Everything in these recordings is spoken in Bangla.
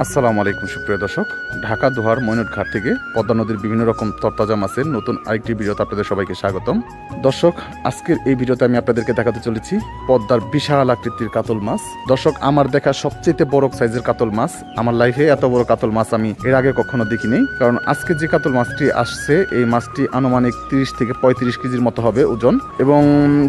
আসসালামু আলাইকুম সুপ্রিয় দর্শক, ঢাকা দোহার ময়নট ঘাট থেকে পদ্মা নদীর বিভিন্ন রকম তরতাজা মাছের নতুন আরেকটি ভিডিওতে আপনাদের সবাইকে স্বাগতম। দর্শক, আজকের এই ভিডিওতে আমি আপনাদেরকে দেখাতে চলেছি পদ্মার বিশাল আকৃতির কাতল মাছ। দর্শক, আমার দেখা সবচেয়ে বড় সাইজের কাতল মাছ। আমার লাইফে এত বড় কাতল মাছ আমি এর আগে কখনো দেখিনি, কারণ আজকে যে কাতল মাছটি আসছে এই মাছটি আনুমানিক 30 থেকে 35 কেজির মতো হবে ওজন, এবং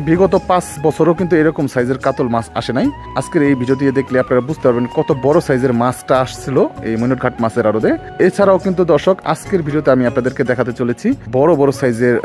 বিগত 5 বছরও কিন্তু এরকম সাইজের কাতল মাছ আসে নাই। আজকের এই ভিডিও দিয়ে দেখলে আপনারা বুঝতে পারবেন কত বড় সাইজের মাছটা ছিল এই ময়নট ঘাট মাছের আড়তে। এছাড়াও কিন্তু দর্শক, আজকের ভিডিওতে আমি আপনাদেরকে দেখাতে চলেছি বড় বড় সাইজের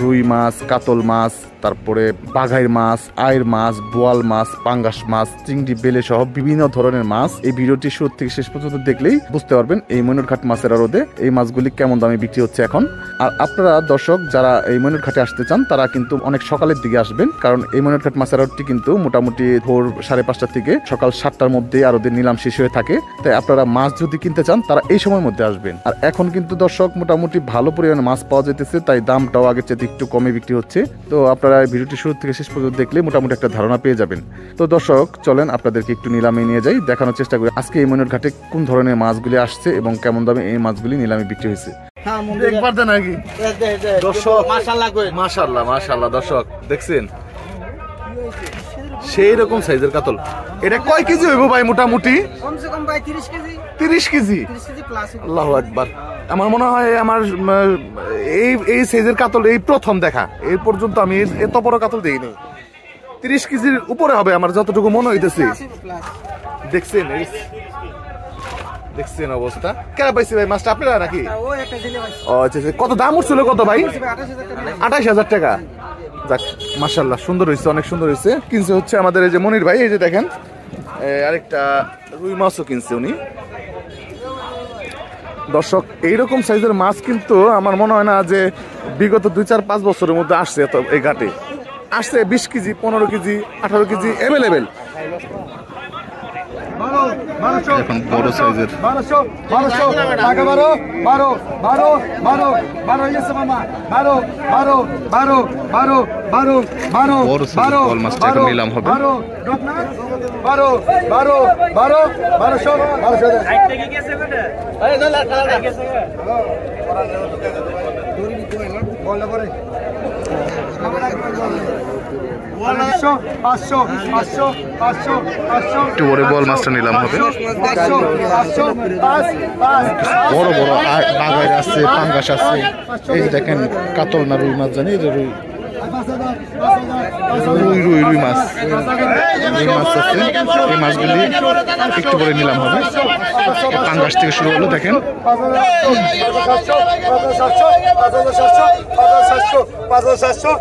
রুই মাছ, কাতল মাছ, তারপরে বাঘাইর মাছ, আয়ের মাছ, বোয়াল মাছ, পাঙ্গাস মাছ, চিংড়ি, বেলে সহ বিভিন্ন ধরনের মাছ। এই ভিডিওটি শুরু থেকে শেষ পর্যন্ত দেখলেই বুঝতে পারবেন এই ময়নট ঘাট মাছের আড়তে এই মাছগুলি কেমন দামে বিক্রি হচ্ছে এখন। আর আপনারা দর্শক যারা এই ময়নট ঘাটে আসতে চান তারা কিন্তু অনেক সকালের দিকে আসবেন, কারণ এই ময়নট ঘাট মাছের আড়তটি কিন্তু মোটামুটি ভোর 5:30 থেকে সকাল 7টার মধ্যে আড়তের নিলাম শেষ হয়ে থাকে। তাই আপনারা মাছ যদি কিনতে চান তারা এই সময়ের মধ্যে আসবেন। আর এখন কিন্তু দর্শক মোটামুটি ভালো পরিমাণে মাছ পাওয়া যেতেছে, তাই দামটাও আগের চেয়ে একটু কমে বিক্রি হচ্ছে। তো আপনারা ভিডিওটি শুরু থেকে শেষ পর্যন্ত দেখলে মোটামুটি একটা ধারণা পেয়ে যাবেন। তো দর্শক চলেন আপনাদেরকে একটু নিলামে নিয়ে যাই, দেখানোর চেষ্টা করি আজকে এই ময়নট ঘাটে কোন ধরনের মাছগুলি আসছে এবং কেমন দামে এই মাছগুলি নিলামে বিক্রি হয়েছে। মাশাআল্লাহ মাশাআল্লাহ দর্শক দেখছেন সেই রকম সাইজের কাতল। এটা কয় কেজি হইব ভাই? মোটামুটি কমসে কম ভাই 30 কেজি প্লাস। আল্লাহু আকবার। আমার মনে হয় আমার এই সাইজের কাতল এই প্রথম দেখা, এই পর্যন্ত আমি এত বড় কাতল দেইনি। 30 কেজির উপরে হবে আমার যতটুকু মনে হইতেছে। দেখছেন দেখছেন অবস্থা কেন পাইছি ভাই মাছটা আপনারা নাকি? ও আচ্ছা, কত দাম উঠছিল কত ভাই? 28,000 টাকা। যাক মাশাআল্লাহ, সুন্দর হয়েছে, অনেক সুন্দর হয়েছে। কিনছে হচ্ছে আমাদের এই যে মনির ভাই, এই যে দেখেন আরেকটা রুই মাছও কিনছে উনি। দর্শক, এইরকম সাইজের মাছ কিন্তু আমার মনে হয় না যে বিগত 2-4-5 বছরের মধ্যে আসছে এই ঘাটে। আসছে 20 কেজি, 15 কেজি, 18 কেজি অ্যাভেলেবেল। এখন বড় সাইজের নিলাম হবে। একটু বড় বল মাছটা নিলাম হবে। বড় বড় বাঘাইর আছে, পাঙ্গাস আছে। এই যে দেখেন কাতল না রুই মাছ জানি, রুই মাছ আছে। এই মাছগুলি একটু পরে নিলাম হবে। পাঙ্গাস থেকে শুরু হলো, দেখেন 5,700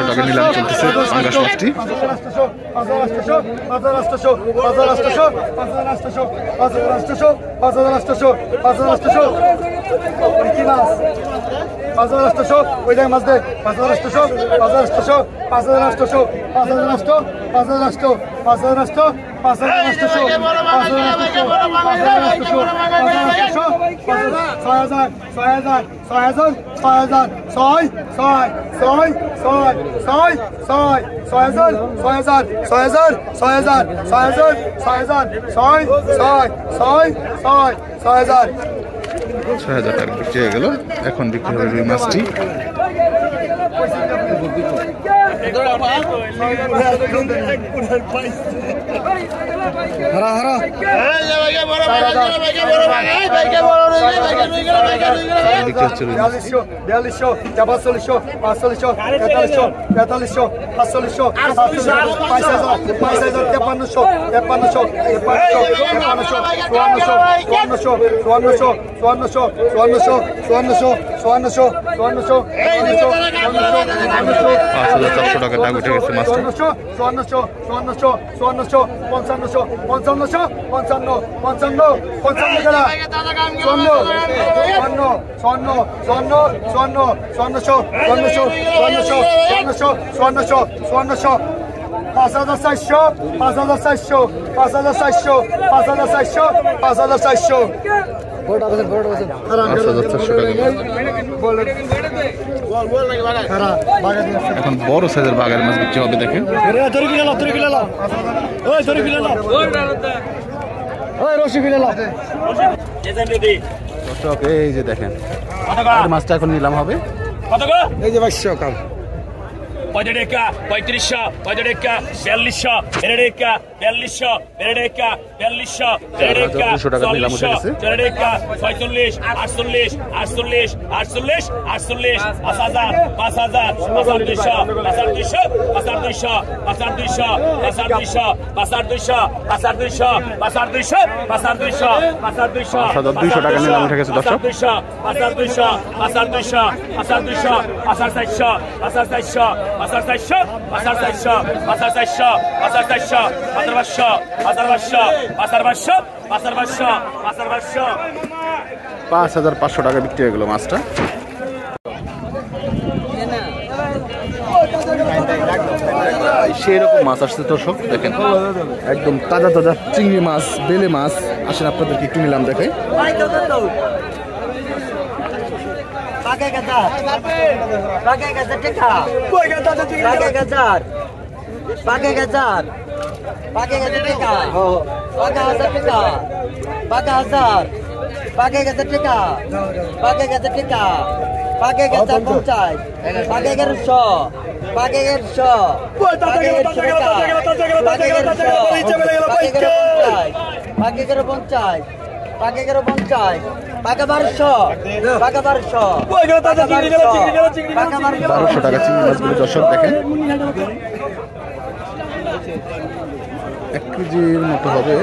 টাকা নিলাম চলতেছে পাঙ্গাস মাছটি। $6,000 টাকা বিক্রি হয়ে গেল। এখন বিক্রি হবে রুই মাছটি। টাকা দাগ উঠে গেছে মাছটা। 5,400 এখন বড় সাইজের বাঘের মাছ বিক্রি হবে দেখেন। দর্শক এই যে দেখেন মাছটা এখন নিলাম হবে এই যে 2200 কাম 3500, 3500, 4200, 4200, 4200, 5500 টাকা বিক্রি হয়ে গেল মাছটা। সেরকম মাছ আসছে দর্শক দেখেন, একদম তাজা তাজা চিংড়ি মাছ, বেলে মাছ। আসেন আপনাদেরকে একটু নিলাম দেখে। টাকা 1200 টাকা চিংড়ি মাছগুলো দর্শক দেখেন, 1 কেজির মতো হবে।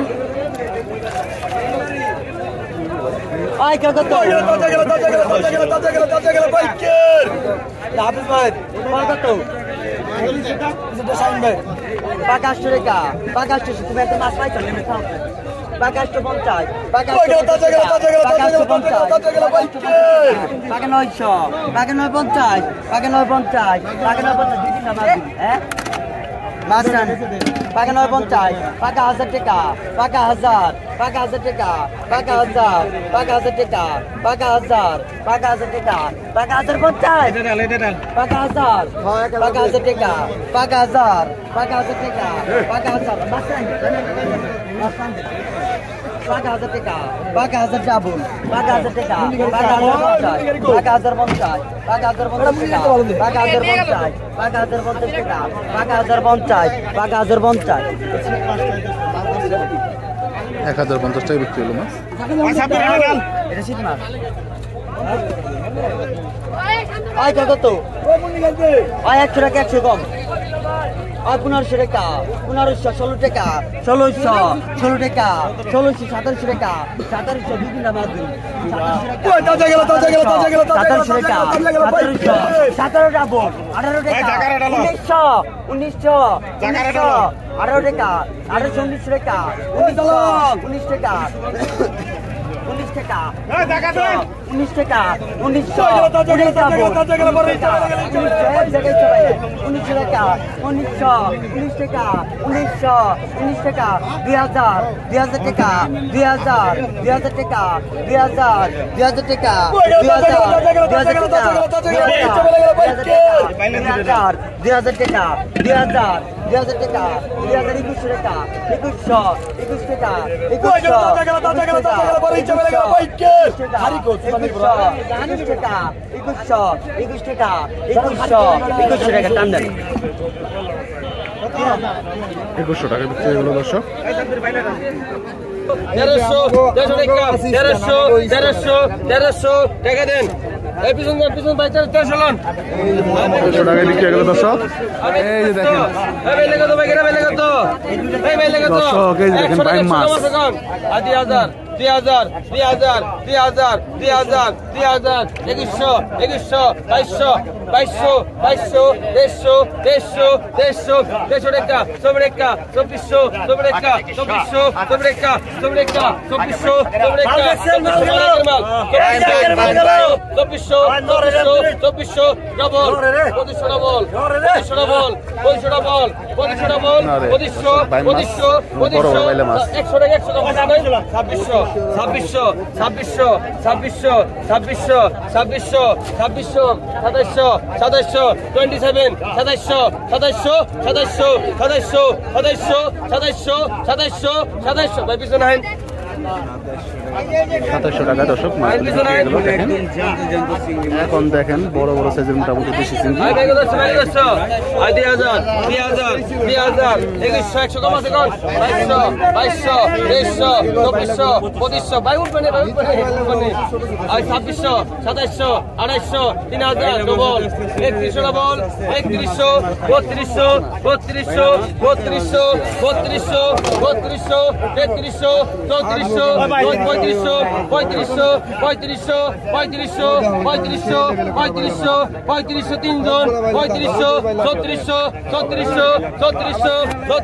বিক্রি হলো মাছ। কত 100 টাকা 100 কম 1500 টাকা 1500 16 টাকা 1600 16 টাকা 1600 1700 টাকা 1700 বিভিন্ন মাছ 17 ডাবল 18 টাকা 1900 18 টাকা 1819 টাকা 19 টাকা 19 টাকা 19 টাকা 1900 টাকা 2000 টাকা 2000 টাকা 2000 টাকা 2100 টাকা বিক্রি হয়ে গেল দর্শক। 1300 টাকা দেন। এই পিছন বাইচার 1300 টাকা বিক্রি হয়ে গেল দর্শক। এই যে দেখেন দর্শক, এই যে দেখেন ভাই মাছ 2000 2000 2000 2000 2000 2000 2100 2100 2200 2200 2200 150 150 টাকা 100 টাকা 2400 টাকা 2400 টাকা 2400 2400 ডবল 2500 ডবল 2500 ডবল 2500 100 টাকা 100 2600 ছাব্বিশশো ছাব্বিশশো ছাব্বিশশো ছাব্বিশশো ছাব্বিশশো ছাব্বিশশো সাতাইশশো সাতাইশশো 27 সাতাইশশো সাতাইশশো সাতাইশশো সাতাইশশো সাতাইশশো সাতাইশশো সাতাইশশো সাতাইশশো ভাই পিছনে আইন 2700 টাকা দর্শক মাছ এগুলো দেখেন। এখন দেখেন বড় বড় সাইজের মোটামুটি দেশি চিংড়ি। আই বেগো দশ বেগো দশ আই 2000 2000 2000 2100 100 কম আছে কোন 2200 2200 2300 2500 ভাই উঠবে না আই 2600 2700 2800 3000 ডবল 3100 ডবল 3100 3200 3200 3200 3200 3200 3300 3400 3500 3500 3500 3500 3500 3500 3500 তিনজন 3500 3600 3600 3600 3600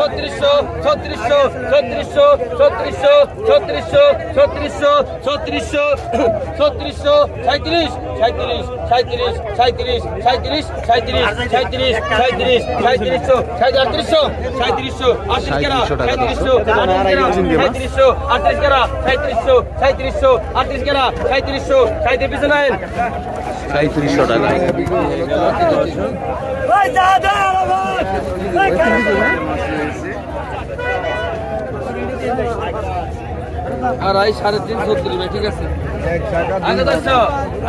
3600 3600 3600 3600 3600 3600 3600 37 37 37 37 37 37 37 37 37 37 38 কেরা 37 37 38 কেরা 37 37 38 কেরা 37 37 পিছনে আইন 3700 টাকা। আর আই 350 দিবে ঠিক আছে আগে তো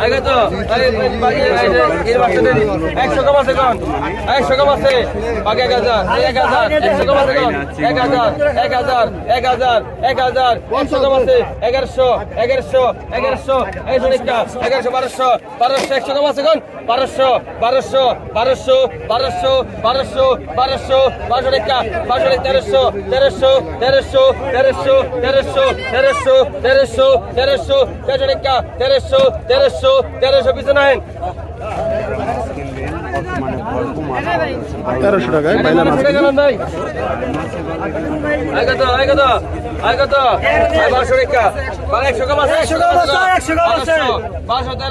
আগে তো এর বাচ্চা দেরি 100 কম আছে কোন 100 কম আছে বাকি 1000 100 কম আছে কোন 1000 1000 1000 1000 100 কম আছে 1100 1100 1100 1100 1200 1200 100 কম আছে কোন 1200 1200 1200 1200 1200 1200 1200 টাকা 1300 1300 1300 1300 1300 1300 1300 1300 টাকা 1300 1300 1300 পিছনে আইন 1300 টাকায় বাইলা মাছ ভাই আগে তো 1200 টাকা 100 কম আছে 100 কম আছে 100 কম আছে 1200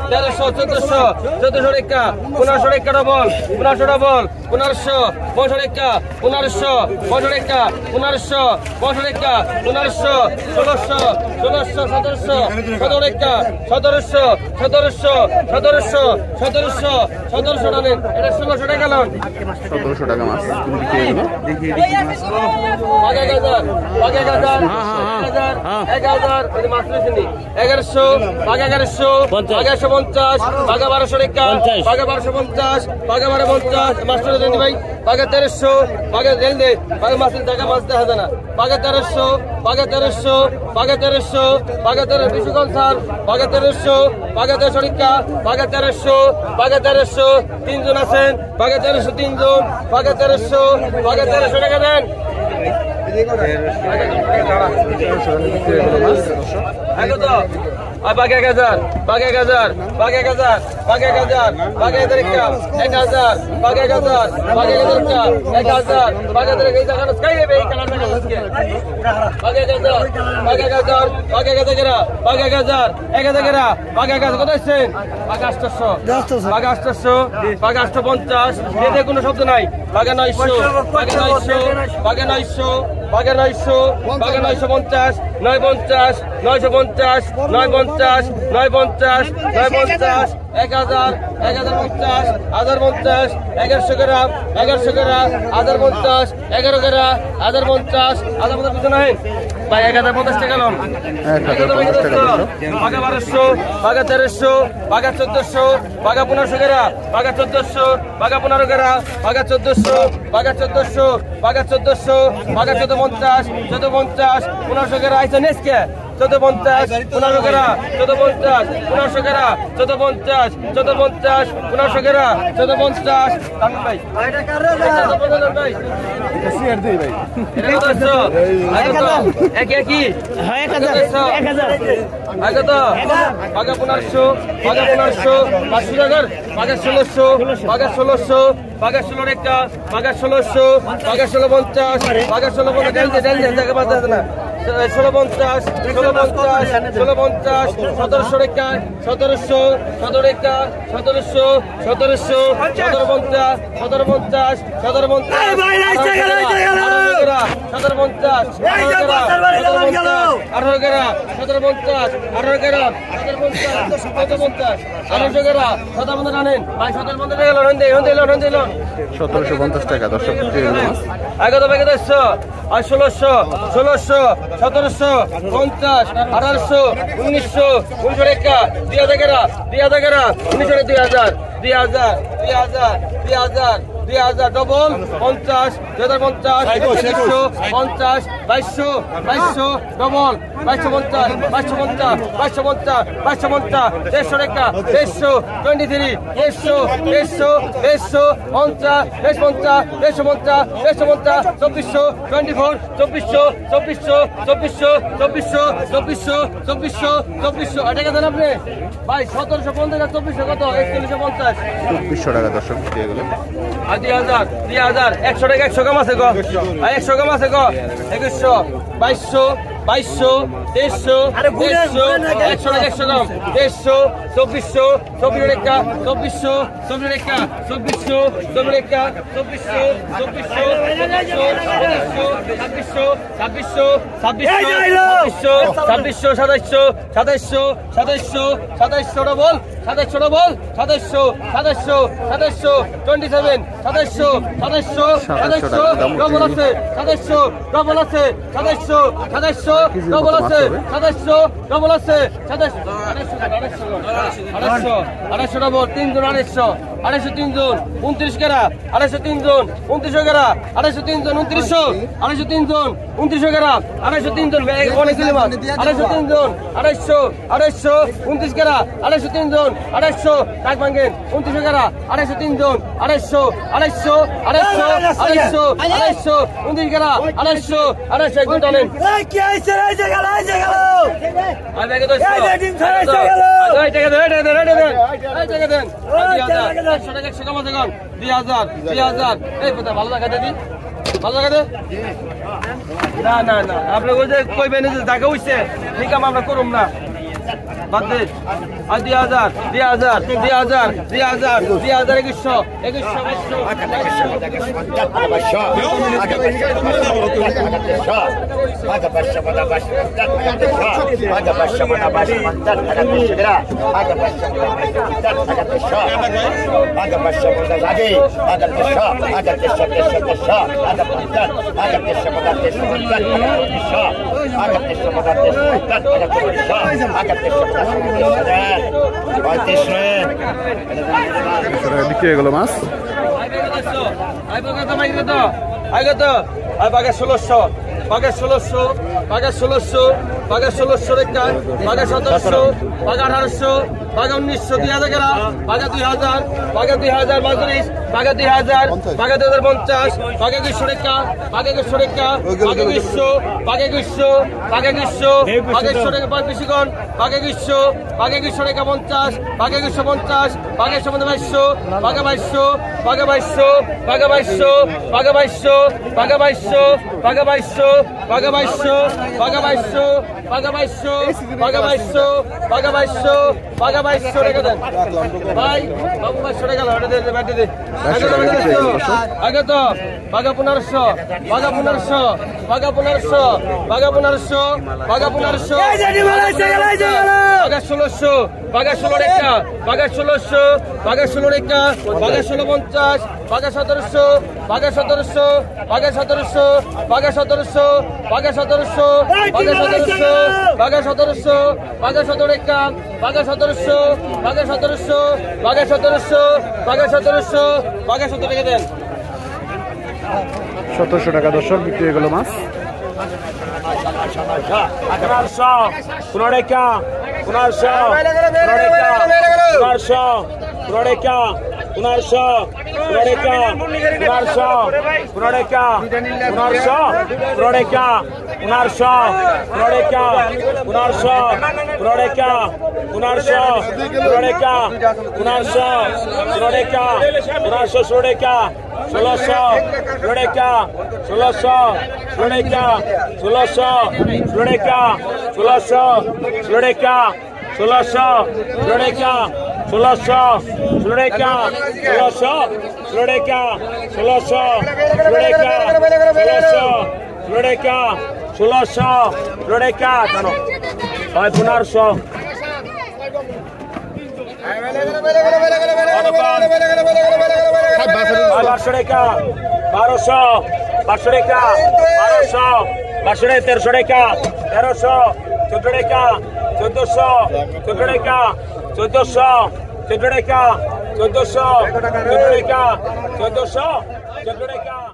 1300 1300 1400 টাকা 1500 টাকা ডবল 1500 ডবল 1500 1500 টাকা 1500 1500 টাকা 1500 1500 টাকা 1500 1600 1600 1700 17 টাকা 1700 1700 1700 1700 1700 টাকা এটা 1600 টাকা লোন 1700 টাকা মাছ বিক্রি হলো। বাকি 1000 বাকি 1000 1000 ওই মাছ নিছেনি 1100 বাকি 1100 বাকি 150 বাকি 1200 টাকা বাকি 1250 বাকি 1250 মাস্টার দেন ভাই বাকি 1300 বাকি দেন দে বাকি মাছের টাকা মাছ দেখা যায় না বাকি 1300 বাকি 1300 বাকি 1300 বাকি 1300 বেশি কোন স্যার বাকি 1300 বাকি 1300 টাকা বাকি 1300 বাকি 1300 তিনজন আছেন বাকি 1300 তিনজন বাকি 1300 বাকি 1300 টাকা দেন বাকি 1000 বাকি 1000 বাকি 1000 বাকি 1000 বাকি 1000 1000 বাকি 1000 বাকি 1000 1000 বাকি 1000 এই জায়গা স্কাই দেবে এই কালার টাকা আজকে বাকি 1000 বাকি 1000 বাকি 1000 গেরা বাকি 1000 1000 গেরা বাকি 1000 কত আছেন বাকি 800 বাকি 800 বাকি 850 এতে কোনো শব্দ নাই বাকি 900 বাকি 900 বাকি 900 বাকি 900 বাকি 950 950 950 950 950 950 1000 1050 1050 1100 গ্রাম 1100 গ্রাম 1050 11 গ্রাম 1050 1050 পিছনে আইন ভাই 1050 টাকা লোন 1050 টাকা বাকি 1200 বাকি 1300 বাকি 1400 বাকি 1500 গ্রাম বাকি 1400 বাকি 15 গ্রাম বাকি 1400 বাকি 1400 বাকি 1400 বাকি 1450 1450 1500 গ্রাম আইছে নেসকে 1450 1500 গ্রাম 1450 1500 গ্রাম 1450 1450 1500 গ্রাম 1450 টাকা ভাই এটা কারে ভাই এটা শেয়ার দেই ভাই এটা কত আছে একই হ্যাঁ 1000 আগে তো বাকি 1500 বাকি 1500 500 টাকা বাকি 1600 বাকি 1600 বাকি 16 টাকা বাকি 1600 বাকি 1650 বাকি 1650 জলদি জায়গা পাওয়া যায় না 1650 1650 1650 1700 টাকা 1700 17 টাকা 1700 1700 1750 1750 1750 1750 1750 18 গেরা 1750 18 গেরা 1750 18 গেরা 1750 রানেন ভাই 1750 টাকা লোন দেই 1750 টাকা দর্শক বিক্রি হয়ে গেল মাছ। আগে তো বেগে 1600 1700 50 1800 1900 টাকা 2000 গেরা 2000 ডবল 50 2050 2100 50 2200 ডবল 2250 150 টাকা 150 23 150 50 24 টাকা দেন আপনি ভাই 1750 কত 4150 2400 টাকা দর্শক বিক্রি হয়ে গেল। আর 2000 100 টাকা 100 কম আছে গো 100 কম আছে গো 2100 2200 2300 100 টাকা 100 কম 2300 2400 টাকা 2400 টাকা 2400 টাকা 2400 ডবল 27 ডবল আছে 27 ডবল আছে 27 ডবল আছে 27 ডবল আছে 250 ডবল 3 জন 250 3 জন 29 গেরা 250 3 জন 29 গেরা 250 3 জন 2900 250 3 জন 29 গেরা 250 3 জন অনেক দিলে মাছ 250 3 জন 250 29 গেরা 250 3 জন 250 টাক ভাঙেন 29 গেরা 250 3 জন 250 29 গেরা 250 একদম টানেন ভালো লাগা দিদি ভালো লাগা দে না আপনি ওই যে কইবেন যে জায়গা হইছে ঠিক আমরা করুম না বাদ দে আর 2000 বিক্রি হয়ে গেল মাছ। বাঘা 1600 বাঘা 1600 টাকা বাঘা 1700 বাঘা 1800 বাঘা 1900 2000 গেরা বাঘা 2000 মাঝুরিশ বাঘা 2000 বাঘা 2050 বাঘা 2100 টাকা বাঘা 2100 টাকা বাঘা 2100 বাঘা 2100 বাঘা 2100 টাকা বেশিগণ বাঘা 2100 বাঘা 2100 টাকা 50 বাঘা 2150 বাঘা 2200 বাঘা 2200 বাঘা 2200 বাঘা 2200 বাঘা 2200 বাঘা 2200 বাঘা 2200 বাঘা 2200 বাঘা 2200 বাঘা 2200 বাঘা 2200 বাঘা 2200 বাঘা 2200 টাকা দেন ভাই বাবু 2200 টাকা লড়ে দে ব্যাটে দে আগে তো বাঘা 1500 বাঘা 1500 বাঘা 1500 বাঘা 1500 বাঘা 1500 বাঘা 1600 বাঘা 16 টাকা বাঘা 1600 বাঘা 16 টাকা বাঘা 1650 বাঘা 1700 বাঘা 1700 বাঘা 1700 বাঘা 1700 বাঘা 1700 বাঘা 1700 বাঘা 1700 বাঘা 17 টাকা বাঘা 1700 বাঘা 1700 বাঘা 1700 বাঘা 1700 বাঘা 17 টাকা দেন 1700 টাকা দর্শক বিক্রি হয়ে গেল মাছ। 1600 টাকা 1600 টাকা জানো 1500 1200 টাকা 1200 টাকা 1200 1300 টাকা 1300 14 টাকা 1400 টাকা 1400 টাকা 1400 টাকা 1400 টাকা